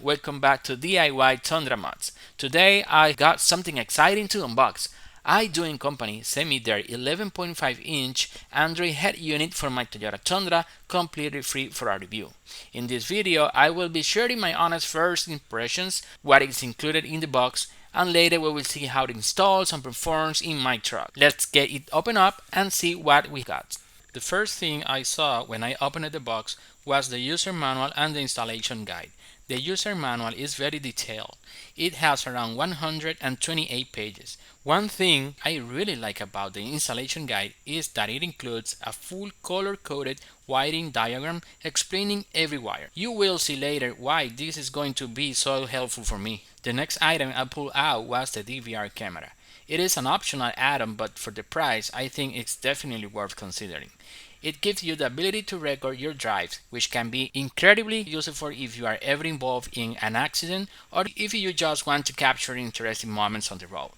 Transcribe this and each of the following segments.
welcome back to DIY Tundra Mods. Today I got something exciting to unbox. IDOING Company sent me their 11.5-inch Android head unit for my Toyota Tundra completely free for a review. In this video I will be sharing my honest first impressions, what is included in the box, and later we will see how it installs and performs in my truck. Let's get it open up and see what we got. The first thing I saw when I opened the box was the user manual and the installation guide. The user manual is very detailed. It has around 128 pages. One thing I really like about the installation guide is that it includes a full color-coded wiring diagram explaining every wire. You will see later why this is going to be so helpful for me. The next item I pulled out was the DVR camera. It is an optional add-on, but for the price, I think it's definitely worth considering. It gives you the ability to record your drives, which can be incredibly useful if you are ever involved in an accident or if you just want to capture interesting moments on the road.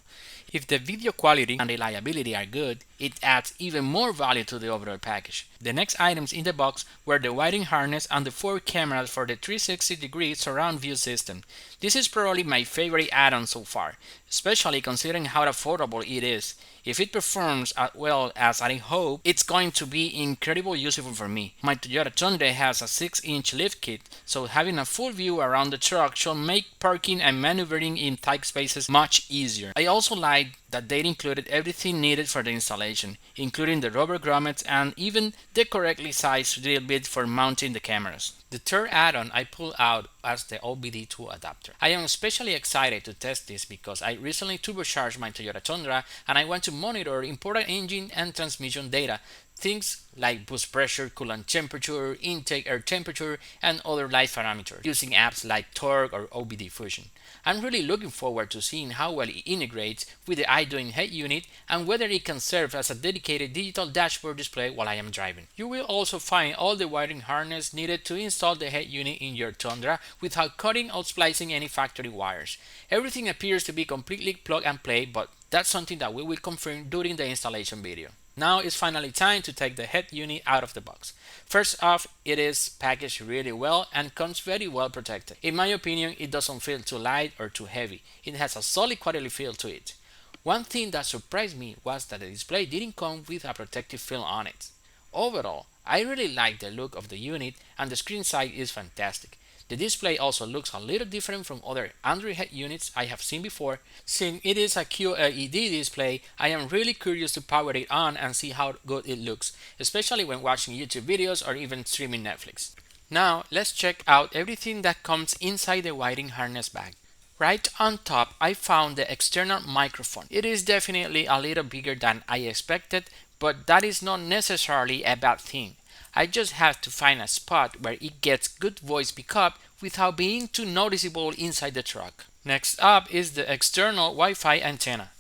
If the video quality and reliability are good, it adds even more value to the overall package. The next items in the box were the wiring harness and the 4 cameras for the 360-degree surround view system. This is probably my favorite add-on so far, especially considering how affordable it is. If it performs as well as I hope, it's going to be incredibly useful for me. My Toyota Tundra has a 6-inch lift kit, so having a full view around the truck should make parking and maneuvering in tight spaces much easier. I also like that they included everything needed for the installation, including the rubber grommets and even the correctly sized drill bit for mounting the cameras. The third add-on I pulled out was the OBD2 adapter. I am especially excited to test this because I recently turbocharged my Toyota Tundra and I want to monitor important engine and transmission data, things like boost pressure, coolant temperature, intake air temperature, and other life parameters, using apps like Torque or OBD Fusion. I'm really looking forward to seeing how well it integrates with the IDOING head unit and whether it can serve as a dedicated digital dashboard display while I am driving. You will also find all the wiring harness needed to install the head unit in your Tundra without cutting or splicing any factory wires. Everything appears to be completely plug and play, but that's something that we will confirm during the installation video. Now it's finally time to take the head unit out of the box. First off, it is packaged really well and comes very well protected. In my opinion, it doesn't feel too light or too heavy. It has a solid quality feel to it. One thing that surprised me was that the display didn't come with a protective film on it. Overall, I really like the look of the unit and the screen size is fantastic. The display also looks a little different from other Android head units I have seen before. Since it is a QLED display, I am really curious to power it on and see how good it looks, especially when watching YouTube videos or even streaming Netflix. Now, let's check out everything that comes inside the wiring harness bag. Right on top, I found the external microphone. It is definitely a little bigger than I expected, but that is not necessarily a bad thing. I just have to find a spot where it gets good voice pickup without being too noticeable inside the truck. Next up is the external Wi-Fi antenna.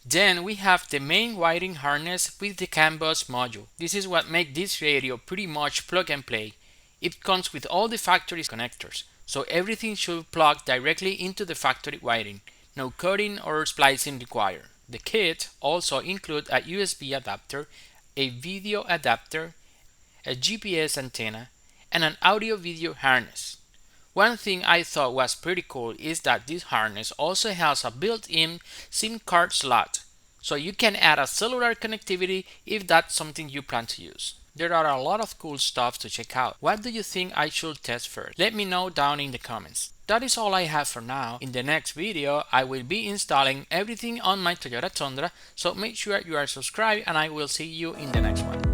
Then we have the main wiring harness with the CAN bus module. This is what makes this radio pretty much plug and play. It comes with all the factory connectors, so everything should plug directly into the factory wiring. No cutting or splicing required. The kit also includes a USB adapter, a video adapter, a GPS antenna, and an audio-video harness. One thing I thought was pretty cool is that this harness also has a built-in SIM card slot, so you can add a cellular connectivity if that's something you plan to use. There are a lot of cool stuff to check out. What do you think I should test first? Let me know down in the comments. That is all I have for now. In the next video, I will be installing everything on my Toyota Tundra, so make sure you are subscribed and I will see you in the next one.